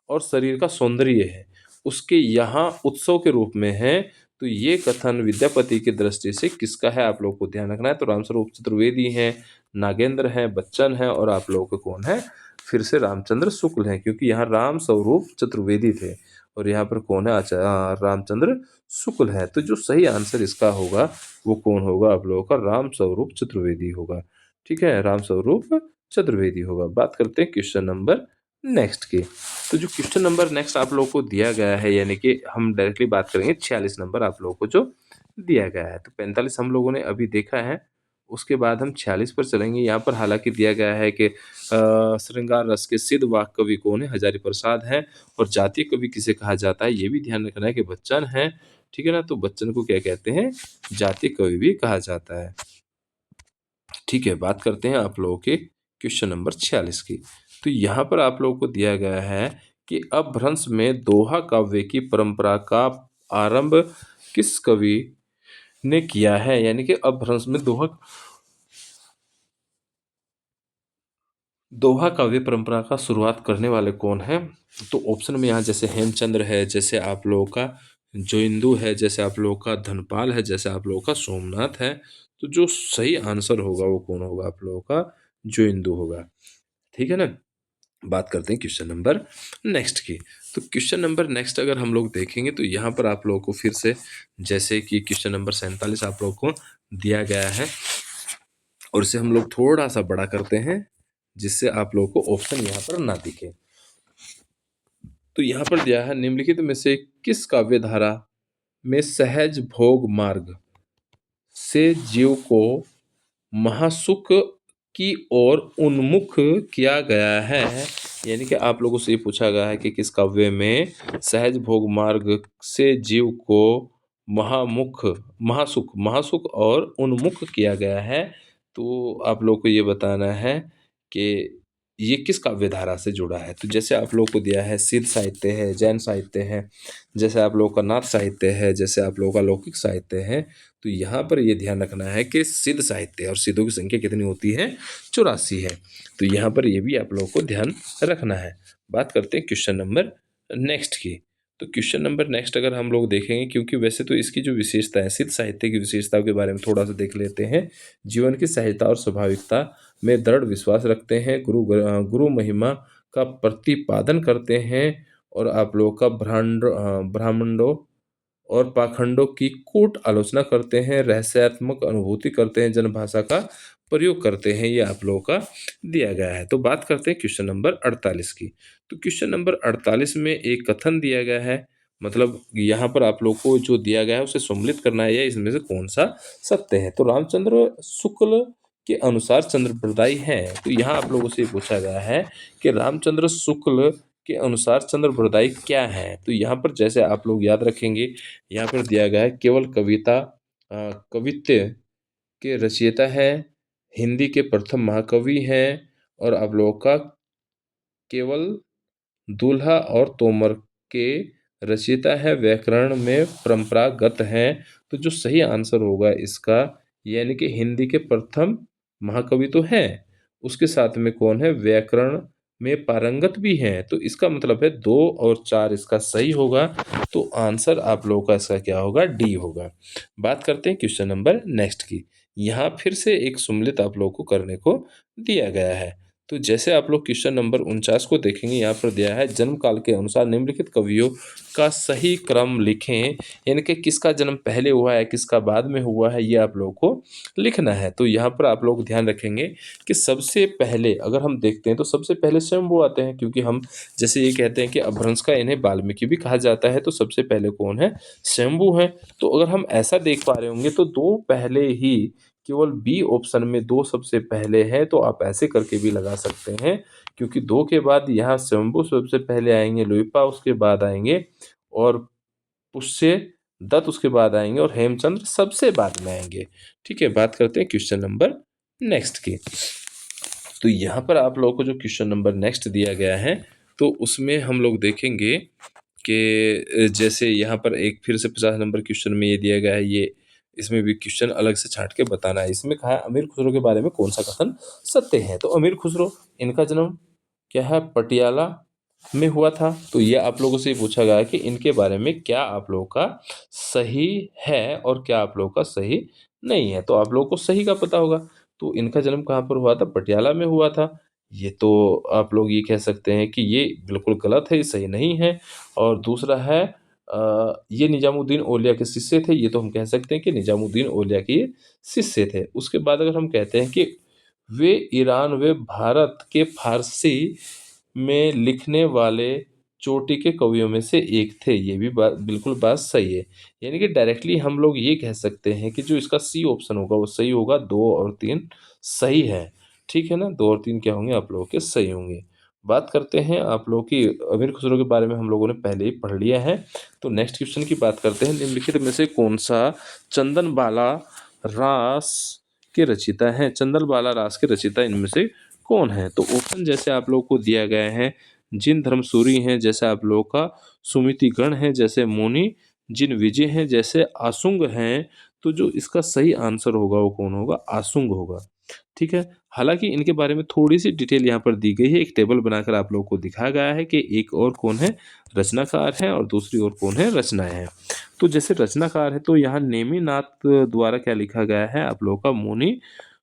और शरीर का सौंदर्य है उसके यहाँ उत्सव के रूप में है, तो ये कथन विद्यापति की दृष्टि से किसका है, आप लोगों को ध्यान रखना है। तो रामस्वरूप चतुर्वेदी हैं, नागेंद्र हैं, बच्चन हैं, और आप लोगों को कौन है, फिर से रामचंद्र शुक्ल हैं, क्योंकि यहाँ राम स्वरूप चतुर्वेदी थे और यहाँ पर कौन है, रामचंद्र शुक्ल है। तो जो सही आंसर इसका होगा वो कौन होगा, आप लोगों का राम स्वरूप चतुर्वेदी होगा। ठीक है। राम स्वरूप चतुर्वेदी होगा। बात करते हैं क्वेश्चन नंबर नेक्स्ट की। तो जो क्वेश्चन नंबर नेक्स्ट आप लोगों को दिया गया है, यानी कि हम डायरेक्टली बात करेंगे 46 नंबर आप लोगों को जो दिया गया है। तो 45 हम लोगों ने अभी देखा है, उसके बाद हम 46 पर चलेंगे। यहाँ पर हालांकि दिया गया है कि श्रृंगार रस के सिद्ध वाक कवि कौन है, हजारी प्रसाद है। और जातीय कवि किसे कहा जाता है, ये भी ध्यान रखना है कि बच्चन है। ठीक है ना। तो बच्चन को क्या कहते हैं, जातीय कवि भी कहा जाता है। ठीक है। बात करते हैं आप लोगों के क्वेश्चन नंबर 46 की। तो यहाँ पर आप लोगों को दिया गया है कि अपभ्रंश में दोहा काव्य की परंपरा का आरंभ किस कवि ने किया है। यानी कि अपभ्रंश में दोहा काव्य परंपरा का शुरुआत करने वाले कौन है। तो ऑप्शन में यहाँ जैसे हेमचंद्र है, जैसे आप लोगों का जो हिंदू है जैसे आप लोगों का धनपाल है, जैसे आप लोगों का सोमनाथ है। तो जो सही आंसर होगा वो कौन होगा आप लोगों का? जो हिंदू होगा। ठीक है ना? बात करते हैं क्वेश्चन नंबर नेक्स्ट की। तो क्वेश्चन नंबर नेक्स्ट अगर हम लोग देखेंगे तो यहाँ पर आप लोगों को फिर से जैसे कि क्वेश्चन नंबर 47 आप लोगों को दिया गया है, और इसे हम लोग थोड़ा सा बड़ा करते हैं जिससे आप लोगों को ऑप्शन यहाँ पर ना दिखे। तो यहाँ पर दिया है निम्नलिखित में से किस काव्य धारा में सहज भोग मार्ग से जीव को महासुख की ओर उन्मुख किया गया है? यानी कि आप लोगों से ये पूछा गया है कि किस काव्य में सहज भोग मार्ग से जीव को महामुख महासुख महासुख और उन्मुख किया गया है। तो आप लोग को ये बताना है कि ये किस काव्य धारा से जुड़ा है। तो जैसे आप लोग को दिया है सिद्ध साहित्य है, जैन साहित्य है, जैसे आप लोगों का नाथ साहित्य है, जैसे आप लोगों का लौकिक साहित्य है। तो यहाँ पर ये ध्यान रखना है कि सिद्ध साहित्य और सिद्धों की संख्या कितनी होती है? 84 है। तो यहाँ पर ये भी आप लोगों को ध्यान रखना है। बात करते हैं क्वेश्चन नंबर नेक्स्ट की। तो क्वेश्चन नंबर नेक्स्ट अगर हम लोग देखेंगे, क्योंकि वैसे तो इसकी जो विशेषता है, सिद्ध साहित्य की विशेषताओं के बारे में थोड़ा सा देख लेते हैं। जीवन की सहजता और स्वाभाविकता में दृढ़ विश्वास रखते हैं, गुरु महिमा का प्रतिपादन करते हैं, और आप लोगों का ब्राह्मणों और पाखंडों की कूट आलोचना करते हैं, रहस्यात्मक अनुभूति करते हैं, जनभाषा का प्रयोग करते हैं। ये आप लोगों का दिया गया है। तो बात करते हैं क्वेश्चन नंबर 48 की। तो क्वेश्चन नंबर 48 में एक कथन दिया गया है, मतलब यहाँ पर आप लोग को जो दिया गया है उसे सम्मिलित करना है, या इसमें से कौन सा सत्य है। तो रामचंद्र शुक्ल के अनुसार चंद्रप्रदायी है। तो यहाँ आप लोगों से पूछा गया है कि रामचंद्र शुक्ल के अनुसार चंद्रप्रदायी क्या है। तो यहाँ पर जैसे आप लोग याद रखेंगे, यहाँ पर दिया गया है केवल कविता कवित्य के रचयिता है, हिंदी के प्रथम महाकवि हैं, और आप लोगों का केवल दूल्हा और तोमर के रचयिता है, व्याकरण में परंपरागत हैं। तो जो सही आंसर होगा इसका, यानी कि हिंदी के प्रथम महाकवि तो हैं, उसके साथ में कौन है? व्याकरण में पारंगत भी हैं। तो इसका मतलब है 2 और 4 इसका सही होगा। तो आंसर आप लोगों का इसका क्या होगा? डी होगा। बात करते हैं क्वेश्चन नंबर नेक्स्ट की। यहाँ फिर से एक सुमेलित आप लोगों को करने को दिया गया है। तो जैसे आप लोग क्वेश्चन नंबर 49 को देखेंगे, यहाँ पर दिया है जन्म काल के अनुसार निम्नलिखित कवियों का सही क्रम लिखें। यानी कि किसका जन्म पहले हुआ है, किसका बाद में हुआ है, ये आप लोगों को लिखना है। तो यहाँ पर आप लोग ध्यान रखेंगे कि सबसे पहले अगर हम देखते हैं तो सबसे पहले शंभू आते हैं, क्योंकि हम जैसे ये कहते हैं कि अपभ्रंश का इन्हें वाल्मीकि भी कहा जाता है। तो सबसे पहले कौन है? शंभू है। तो अगर हम ऐसा देख पा रहे होंगे तो 2 पहले ही, केवल बी ऑप्शन में 2 सबसे पहले है। तो आप ऐसे करके भी लगा सकते हैं, क्योंकि 2 के बाद यहाँ शंभू सबसे पहले आएंगे, लुइपा उसके बाद आएंगे, और पुष्य दत्त उसके बाद आएंगे, और हेमचंद्र सबसे बाद में आएंगे। ठीक है, बात करते हैं क्वेश्चन नंबर नेक्स्ट की। तो यहाँ पर आप लोगों को जो क्वेश्चन नंबर नेक्स्ट दिया गया है, तो उसमें हम लोग देखेंगे कि जैसे यहाँ पर एक फिर से 50 नंबर क्वेश्चन में ये दिया गया है, ये इसमें भी क्वेश्चन अलग से छांट के बताना है। इसमें कहा है अमीर खुसरो के बारे में कौन सा कथन सत्य है। तो अमीर खुसरो, इनका जन्म क्या है? पटियाला में हुआ था। तो ये आप लोगों से पूछा गया है कि इनके बारे में क्या आप लोगों का सही है और क्या आप लोगों का सही नहीं है। तो आप लोगों को सही का पता होगा। तो इनका जन्म कहाँ पर हुआ था? पटियाला में हुआ था। ये तो आप लोग ये कह सकते हैं कि ये बिल्कुल गलत है, ये सही नहीं है। और दूसरा है ये निजामुद्दीन औलिया के शिष्य थे। ये तो हम कह सकते हैं कि निजामुद्दीन औलिया के ये शिष्य थे। उसके बाद अगर हम कहते हैं कि वे ईरान व भारत के फारसी में लिखने वाले चोटी के कवियों में से एक थे। ये भी बात बिल्कुल बात सही है। यानी कि डायरेक्टली हम लोग ये कह सकते हैं कि जो इसका सी ऑप्शन होगा वो सही होगा। 2 और 3 सही है। ठीक है ना? 2 और 3 क्या होंगे? आप लोगों के सही होंगे। बात करते हैं आप लोगों की अमीर खुसरो के बारे में हम लोगों ने पहले ही पढ़ लिया है। तो नेक्स्ट क्वेश्चन की बात करते हैं। निम्नलिखित में से कौन सा चंदन बाला रास के रचयिता हैं? चंदन बाला रास के रचयिता इनमें से कौन है? तो ऑप्शन जैसे आप लोगों को दिया गया है, जिन धर्मसूरी हैं जैसे आप लोगों का सुमिति गण है, जैसे मौनी, जिन विजय हैं जैसे आसुंग हैं। तो जो इसका सही आंसर होगा वो कौन होगा? आसुंग होगा। ठीक है, हालांकि इनके बारे में थोड़ी सी डिटेल यहाँ पर दी गई है। एक टेबल बनाकर आप लोगों को दिखाया गया है कि एक और कौन है, रचनाकार है, और दूसरी ओर कौन है, रचनाएं हैं। तो जैसे रचनाकार है तो यहाँ नेमिनाथ द्वारा क्या लिखा गया है, आप लोगों का मुनि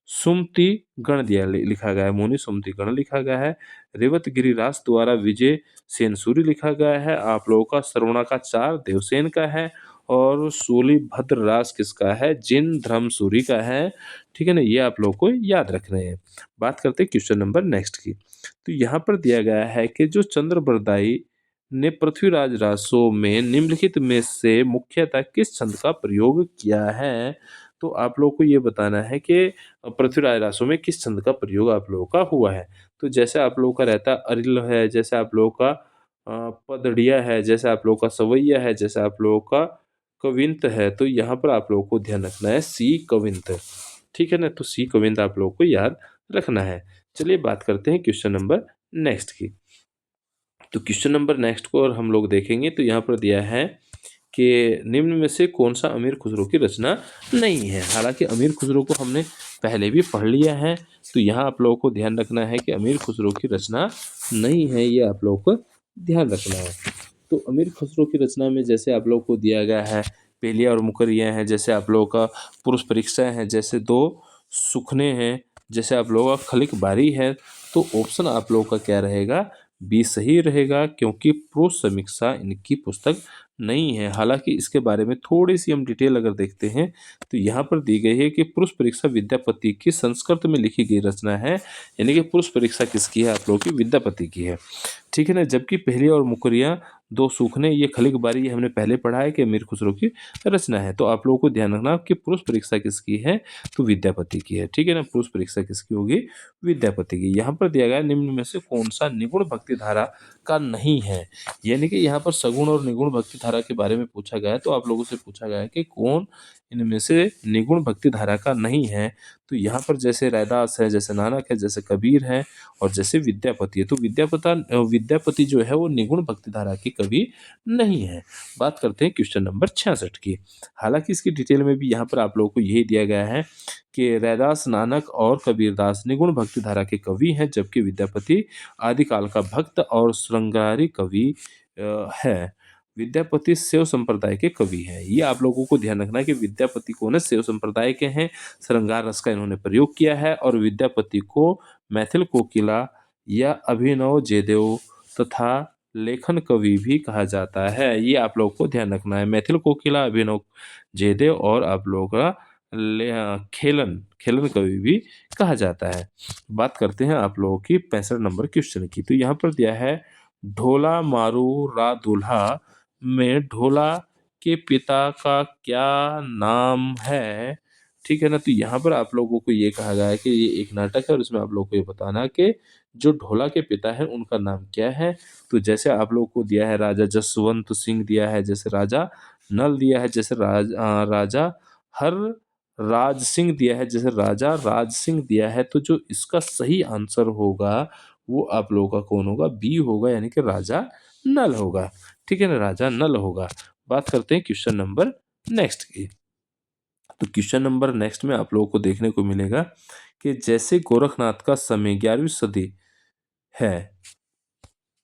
सुमति गण दिया लिखा गया है, मुनि सुमति गण लिखा गया है। रेवत गिरिराज द्वारा विजय सेन सूरी लिखा गया है। आप लोगों का श्रवणाकाचार देवसेन का है। और सूली भद्रराज किसका है, जिन धर्म सूरी का है। ठीक है ना, ये आप लोग को याद रखना है। बात करते हैं क्वेश्चन नंबर नेक्स्ट की। तो यहाँ पर दिया गया है कि जो चंद्रबरदाई ने पृथ्वीराज रासो में निम्नलिखित में से मुख्यतः किस छंद का प्रयोग किया है। तो आप लोग को ये बताना है कि पृथ्वीराज रासो में किस छंद का प्रयोग आप लोगों का हुआ है। तो जैसे आप लोगों का रहता है अरिल है, जैसे आप लोगों का पदड़िया है, जैसे आप लोगों का सवैया है, जैसे आप लोगों का कविंत है। तो यहाँ पर आप लोगों को ध्यान रखना है सी कविंत। ठीक है ना, तो सी कविंत आप लोगों को याद रखना है। चलिए बात करते हैं क्वेश्चन नंबर नेक्स्ट की। तो क्वेश्चन नंबर नेक्स्ट को और हम लोग देखेंगे तो यहाँ पर दिया है कि निम्न में से कौन सा अमीर खुसरो की रचना नहीं है। हालांकि अमीर खुसरो को हमने पहले भी पढ़ लिया है। तो यहाँ आप लोगों को ध्यान रखना है कि अमीर खुसरो की रचना नहीं है, ये आप लोगों को ध्यान रखना है। तो अमीर खुसरो की रचना में जैसे आप लोगों को दिया गया है पेलिया और मुकरिया हैं, जैसे आप लोगों का पुरुष परीक्षा है, जैसे दो सुखने हैं, जैसे आप लोगों का खलिक बारी है। तो ऑप्शन आप लोगों का क्या रहेगा, बी सही रहेगा, क्योंकि पुरुष समीक्षा इनकी पुस्तक नहीं है। हालांकि इसके बारे में थोड़ी सी हम डिटेल अगर देखते हैं तो यहाँ पर दी गई है कि पुरुष परीक्षा विद्यापति की संस्कृत में लिखी गई रचना है। यानी कि पुरुष परीक्षा किसकी है, आप लोगों की विद्यापति की है। ठीक है ना, जबकि पहली और मुकरिया दो सूखने ये खलिक बारी ये हमने पहले पढ़ा है कि अमीर खुसरो की रचना है। तो आप लोगों को ध्यान रखना कि पुरुष परीक्षा किसकी है, तो विद्यापति की है। ठीक है ना, पुरुष परीक्षा किसकी होगी, विद्यापति की। यहाँ पर दिया गया निम्न में से कौन सा निगुण भक्ति धारा का नहीं है। यानी कि यहाँ पर सगुण और निगुण भक्ति धारा के बारे में पूछा गया है। तो आप लोगों से पूछा गया है कि कौन इनमें से निगुण भक्ति धारा का नहीं है। तो यहाँ पर जैसे रैदास है, जैसे नानक है, जैसे कबीर है, और जैसे विद्यापति है। तो विद्यापति जो है वो निगुण भक्ति धारा की कवि नहीं है। बात करते हैं क्वेश्चन नंबर 66 की। हालांकि इसकी डिटेल में भी यहाँ पर आप लोगों को यही दिया गया है कि रैदास, नानक और कबीरदास निगुण भक्ति धारा के कवि हैं, जबकि विद्यापति आदिकाल का भक्त और श्रृंगारी कवि है। विद्यापति शैव संप्रदाय के कवि हैं। ये आप लोगों को ध्यान रखना है कि विद्यापति कौन है, शैव संप्रदाय के हैं। श्रृंगार रस का इन्होंने प्रयोग किया है। और विद्यापति को मैथिल कोकिला या अभिनव जयदेव तथा लेखन कवि भी कहा जाता है। ये आप लोगों को ध्यान रखना है, मैथिल कोकिला, अभिनव जयदेव और आप लोगों का खेलन खेलन कवि भी कहा जाता है। बात करते हैं आप लोगों की 65 नंबर क्वेश्चन की। तो यहाँ पर दिया है ढोला मारू रा दूल्हा में ढोला के पिता का क्या नाम है। ठीक है ना, तो यहाँ पर आप लोगों को ये कहा गया है कि ये एक नाटक है और इसमें आप लोगों को ये बताना है कि जो ढोला के पिता हैं उनका नाम क्या है। तो जैसे आप लोगों को दिया है राजा जसवंत सिंह दिया है, जैसे राजा नल दिया है, जैसे राजा हर राज सिंह दिया है, जैसे राजा राज सिंह दिया है। तो जो इसका सही आंसर होगा वो आप लोगों का कौन होगा, बी होगा, यानी कि राजा नल होगा। ठीक है ना, राजा नल होगा। बात करते हैं क्वेश्चन नंबर नेक्स्ट की। तो क्वेश्चन नंबर नेक्स्ट में आप लोगों को देखने को मिलेगा कि जैसे गोरखनाथ का समय 11वीं सदी है।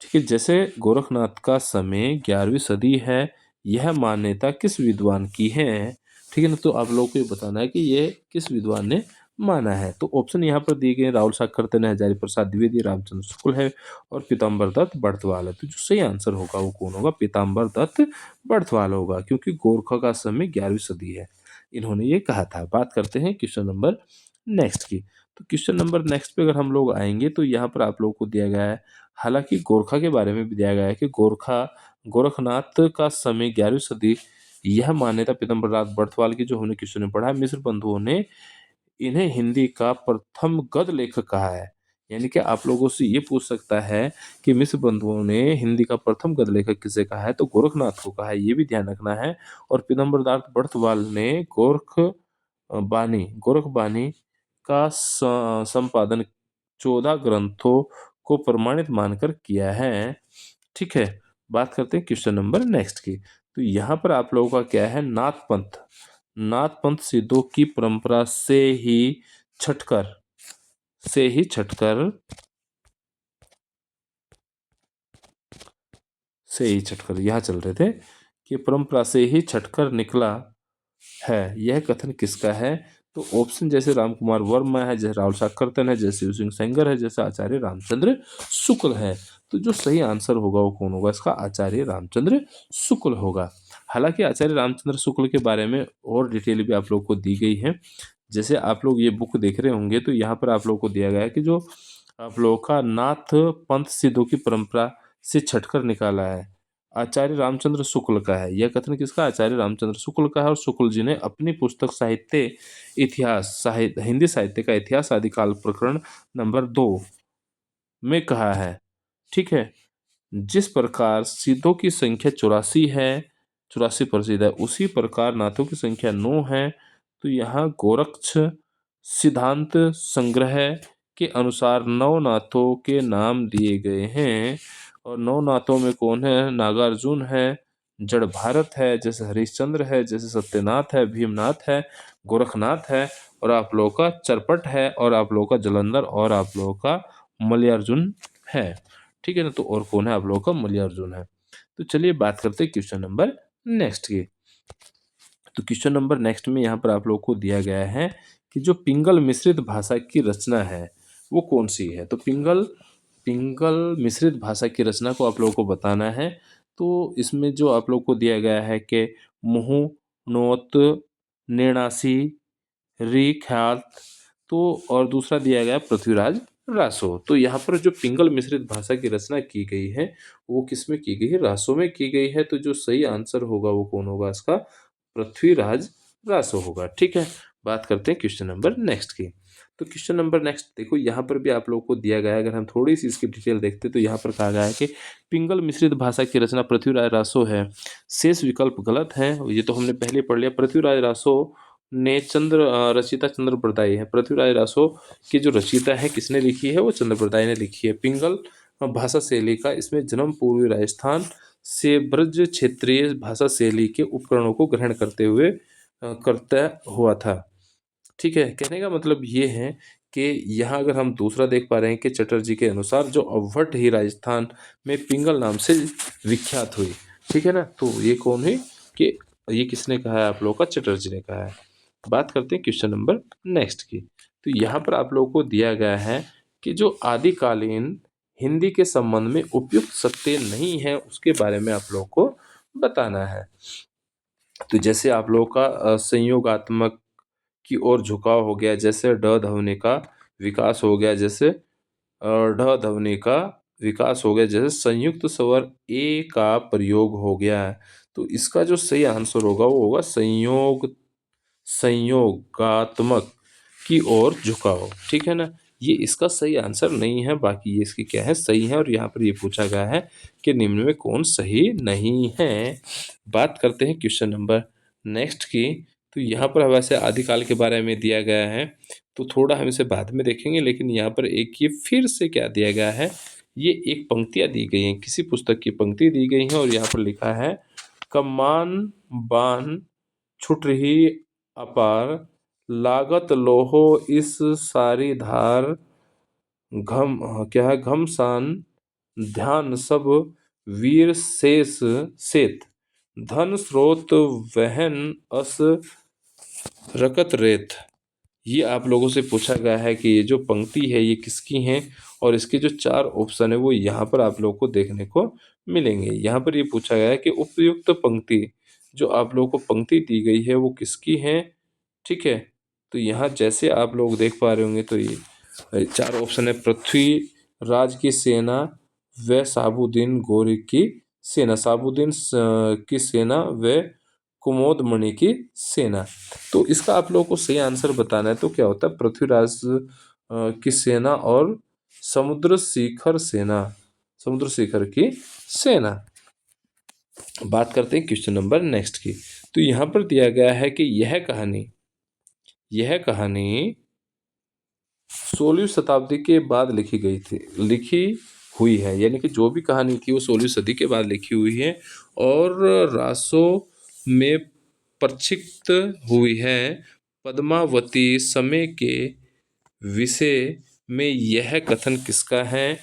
ठीक है, जैसे गोरखनाथ का समय 11वीं सदी है, यह मान्यता किस विद्वान की है। ठीक है ना, तो आप लोगों को ये बताना है कि ये किस विद्वान ने माना है। तो ऑप्शन यहाँ पर दिए गए राहुल साक्षरते हजारी प्रसाद द्विवेदी, रामचंद्र शुक्ल है और पीताम्बर दत्त बड़थवाल है। तो जो सही आंसर होगा वो कौन होगा, पीताम्बर दत्त बड़थवाल होगा, क्योंकि गोरखा का समय 11वीं सदी है, इन्होंने ये कहा था। बात करते हैं क्वेश्चन नंबर नेक्स्ट की। तो क्वेश्चन नंबर नेक्स्ट पे अगर हम लोग आएंगे तो यहाँ पर आप लोगों को दिया गया है, हालांकि गोरखा के बारे में भी दिया गया है कि गोरखनाथ का समय 11वीं सदी, यह मान्यता पीताम्बरनाथ बड़थवाल की जो हमने क्वेश्चन में पढ़ा है। मिस्र बंधुओं ने इन्हें हिंदी का प्रथम गद लेखक कहा है। यानी कि आप लोगों से ये पूछ सकता है कि मिस्र बंधुओं ने हिंदी का प्रथम गद लेखक किसे कहा है, तो गोरखनाथ को कहा है, ये भी ध्यान रखना है। और पीताम्बरनाथ बड़थवाल ने गोरख बानी का संपादन 14 ग्रंथों को प्रमाणित मानकर किया है। ठीक है, बात करते हैं क्वेश्चन नंबर नेक्स्ट की। तो यहाँ पर आप लोगों का क्या है, नाथ पंथ सिद्धों की परंपरा से ही छटकर से ही छटकर यहाँ चल रहे थे कि परंपरा से ही छटकर निकला है, यह कथन किसका है? तो ऑप्शन जैसे राम कुमार वर्मा है, जैसे राहुल साकरतन है, जैसे शिव सिंह सेंगर है, जैसे आचार्य रामचंद्र शुक्ल है। तो जो सही आंसर होगा वो कौन होगा? इसका आचार्य रामचंद्र शुक्ल होगा। हालांकि आचार्य रामचंद्र शुक्ल के बारे में और डिटेल भी आप लोग को दी गई है। जैसे आप लोग ये बुक देख रहे होंगे तो यहाँ पर आप लोग को दिया गया है कि जो आप लोगों का नाथ पंथ सिद्धों की परंपरा से छटकर निकाला है, आचार्य रामचंद्र शुक्ल का है। यह कथन किसका? आचार्य रामचंद्र शुक्ल का है। और शुक्ल जी ने अपनी पुस्तक साहित्य इतिहास हिंदी साहित्य का इतिहास आदिकाल प्रकरण नंबर 2 में कहा है, ठीक है, जिस प्रकार सिद्धों की संख्या 84 है, 84 प्रसिद्ध है, उसी प्रकार नाथों की संख्या 9 है। तो यहाँ गोरक्ष सिद्धांत संग्रह के अनुसार 9 नाथों के नाम दिए गए हैं। और 9 नाथों में कौन है? नागार्जुन है, जड़ भारत है, जैसे हरिश्चंद्र है, जैसे सत्यनाथ है, भीमनाथ है, गोरखनाथ है, और आप लोगों का चरपट है, और आप लोगों का जलंधर, और आप लोगों का मलयार्जुन है। ठीक है ना? तो और कौन है? आप लोगों का मलयार्जुन है। तो चलिए बात करते हैं क्वेश्चन नंबर नेक्स्ट की। तो क्वेश्चन नंबर नेक्स्ट में यहाँ पर आप लोगों को दिया गया है कि जो पिंगल मिश्रित भाषा की रचना है वो कौन सी है? तो पिंगल पिंगल मिश्रित भाषा की रचना को आप लोगों को बताना है। तो इसमें जो आप लोगों को दिया गया है कि मुहु, नोत, नेणासी, री, ख्यात, तो और दूसरा दिया गया पृथ्वीराज रासो। तो यहाँ पर जो पिंगल मिश्रित भाषा की रचना की गई है वो किस में की गई है? रासो में की गई है। तो जो सही आंसर होगा वो कौन होगा? इसका पृथ्वीराज रासो होगा। ठीक है, बात करते हैं क्वेश्चन नंबर नेक्स्ट की। तो क्वेश्चन नंबर नेक्स्ट देखो, यहाँ पर भी आप लोगों को दिया गया है। अगर हम थोड़ी सी इसकी डिटेल देखते तो यहाँ पर कहा गया है कि पिंगल मिश्रित भाषा की रचना पृथ्वीराज रासो है। शेष विकल्प गलत है, ये तो हमने पहले पढ़ लिया। पृथ्वीराज रासो ने रचिता चंद्र बरदाई है। पृथ्वीराज रासो की जो रचिता है किसने लिखी है? वो चंद्र बरदाई ने लिखी है। पिंगल भाषा शैली का इसमें जन्म पूर्वी राजस्थान से ब्रज क्षेत्रीय भाषा शैली के उपकरणों को ग्रहण करते हुए करता हुआ था। ठीक है, कहने का मतलब ये है कि यहाँ अगर हम दूसरा देख पा रहे हैं कि चटर्जी के अनुसार जो अवध ही राजस्थान में पिंगल नाम से विख्यात हुई। ठीक है ना? तो ये कौन है कि ये किसने कहा है? आप लोगों का चटर्जी ने कहा है। बात करते हैं क्वेश्चन नंबर नेक्स्ट की। तो यहाँ पर आप लोगों को दिया गया है कि जो आदिकालीन हिंदी के संबंध में उपयुक्त सत्य नहीं है उसके बारे में आप लोगों को बताना है। तो जैसे आप लोगों का संयोगात्मक की ओर झुकाव हो गया, जैसे ड ध्वनि का विकास हो गया, जैसे ढ ध्वनि का विकास हो गया, जैसे संयुक्त स्वर ए का प्रयोग हो गया है। तो इसका जो सही आंसर होगा वो होगा संयोगात्मक की ओर झुकाव। ठीक है ना? ये इसका सही आंसर नहीं है, बाकी ये इसकी क्या है? सही है। और यहाँ पर ये पूछा गया है कि निम्न में कौन सही नहीं है। बात करते हैं क्वेश्चन नंबर नेक्स्ट की। तो यहाँ पर वैसे आदिकाल के बारे में दिया गया है तो थोड़ा हम इसे बाद में देखेंगे, लेकिन यहाँ पर एक ये फिर से क्या दिया गया है, ये एक पंक्तियाँ दी गई हैं, किसी पुस्तक की पंक्ति दी गई है। और यहाँ पर लिखा है कमान बान छुट रही अपार, लागत लोहो इस सारी धार, घम क्या है? घमसान ध्यान सब वीर शेष सेत, धन स्रोत वहन अस रकत रेत। ये आप लोगों से पूछा गया है कि ये जो पंक्ति है ये किसकी है, और इसके जो 4 ऑप्शन है वो यहाँ पर आप लोगों को देखने को मिलेंगे। यहाँ पर ये पूछा गया है कि उपयुक्त पंक्ति, जो आप लोगों को पंक्ति दी गई है वो किसकी है। ठीक है, तो यहाँ जैसे आप लोग देख पा रहे होंगे तो ये 4 ऑप्शन है। पृथ्वी राज की सेना व साबुद्दीन गौरी की सेना, साबुद्दीन की सेना व कुमोद मणि की सेना। तो इसका आप लोगों को सही आंसर बताना है। तो क्या होता है? पृथ्वीराज की सेना और समुद्र शिखर सेना, समुद्र शिखर की सेना। बात करते हैं क्वेश्चन नंबर नेक्स्ट की। तो यहाँ पर दिया गया है कि यह कहानी 16वीं शताब्दी के बाद लिखी हुई है। यानी कि जो भी कहानी थी वो 16वीं सदी के बाद लिखी हुई है और रासो में प्रक्षिप्त हुई है। पद्मावती समय के विषय में यह कथन किसका है?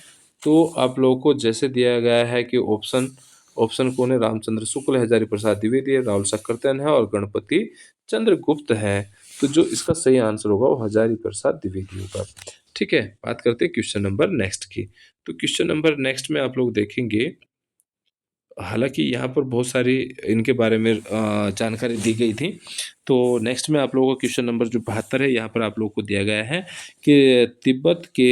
तो आप लोगों को जैसे दिया गया है कि ऑप्शन कौन है? रामचंद्र शुक्ल, हजारी प्रसाद द्विवेदी है, राहुल सक्करतन है और गणपति चंद्रगुप्त है। तो जो इसका सही आंसर होगा वो हजारी प्रसाद द्विवेदी होगा। ठीक है, बात करते हैं क्वेश्चन नंबर नेक्स्ट की। तो क्वेश्चन नंबर नेक्स्ट में आप लोग देखेंगे, हालांकि यहाँ पर बहुत सारी इनके बारे में जानकारी दी गई थी। तो नेक्स्ट में आप लोगों का क्वेश्चन नंबर जो 72 है, यहाँ पर आप लोगों को दिया गया है कि तिब्बत के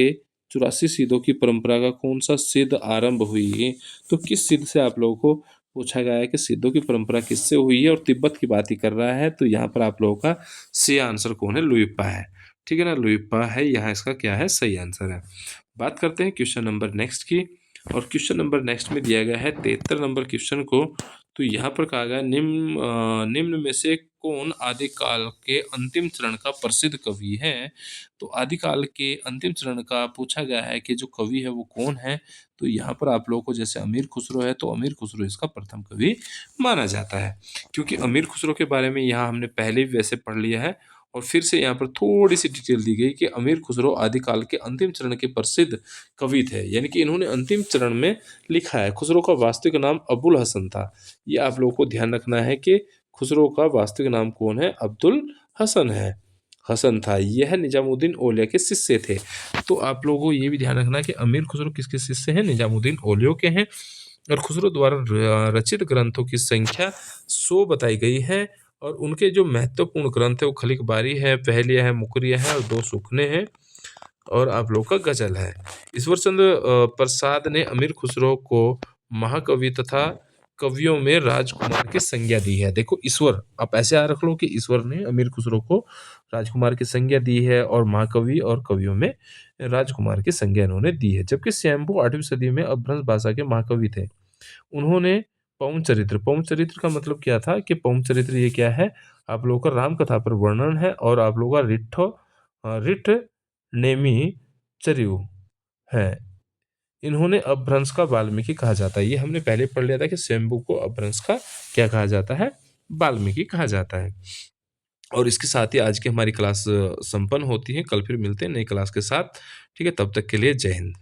84 सिद्धों की परंपरा का कौन सा सिद्ध आरंभ हुई? तो किस सिद्ध से आप लोगों को पूछा गया है कि सिद्धों की परंपरा किससे हुई है और तिब्बत की बात ही कर रहा है। तो यहाँ पर आप लोगों का सही आंसर कौन है? लुइपा है। ठीक है ना, लुइपा है यहाँ इसका क्या है? सही आंसर है। बात करते हैं क्वेश्चन नंबर नेक्स्ट की। और क्वेश्चन नंबर नेक्स्ट में दिया गया है 73 नंबर क्वेश्चन को। तो यहाँ पर कहा गया निम्न में से कौन आदिकाल के अंतिम चरण का प्रसिद्ध कवि है? तो आदिकाल के अंतिम चरण का पूछा गया है कि जो कवि है वो कौन है? तो यहाँ पर आप लोगों को जैसे अमीर खुसरो है, तो अमीर खुसरो इसका प्रथम कवि माना जाता है, क्योंकि अमीर खुसरो के बारे में यहाँ हमने पहले भी वैसे पढ़ लिया है और फिर से यहाँ पर थोड़ी सी डिटेल दी गई कि अमीर खुसरो आदिकाल के अंतिम चरण के प्रसिद्ध कवि थे, यानी कि इन्होंने अंतिम चरण में लिखा है। खुसरो का वास्तविक नाम अबुल हसन था। ये आप लोगों को ध्यान रखना है कि खुसरो का वास्तविक नाम कौन है? अब्दुल हसन है, हसन था। यह निजामुद्दीन औलिया के शिष्य थे। तो आप लोगों को ये भी ध्यान रखना है कि अमीर खुसरो किसके शिष्य हैं? निजामुद्दीन औलिया के हैं। और खुसरो द्वारा रचित ग्रंथों की संख्या 100 बताई गई है और उनके जो महत्वपूर्ण ग्रंथ है वो खलिक बारी है, पहलिया है, मुकरिया है और दो सुखने हैं और आप लोग का गजल है। ईश्वर चंद्र प्रसाद ने अमीर खुसरो को महाकवि तथा कवियों में राजकुमार की संज्ञा दी है। देखो ईश्वर, आप ऐसे याद रख लो कि ईश्वर ने अमीर खुसरो को राजकुमार की संज्ञा दी है और महाकवि और कवियों में राजकुमार की संज्ञा इन्होंने दी है। जबकि स्वयंभू 8वीं सदी में अपभ्रंश भाषा के महाकवि थे। उन्होंने पौम चरित्र का मतलब क्या था कि पौम चरित्र ये क्या है? आप लोगों का राम कथा पर वर्णन है और आप लोगों का रिठ नेमी चरियु है। इन्होंने अपभ्रंश का वाल्मीकि कहा जाता है। ये हमने पहले पढ़ लिया था कि स्वयंभू को अपभ्रंश का क्या कहा जाता है? वाल्मीकि कहा जाता है। और इसके साथ ही आज की हमारी क्लास संपन्न होती है। कल फिर मिलते हैं नई क्लास के साथ। ठीक है, तब तक के लिए जय हिंद।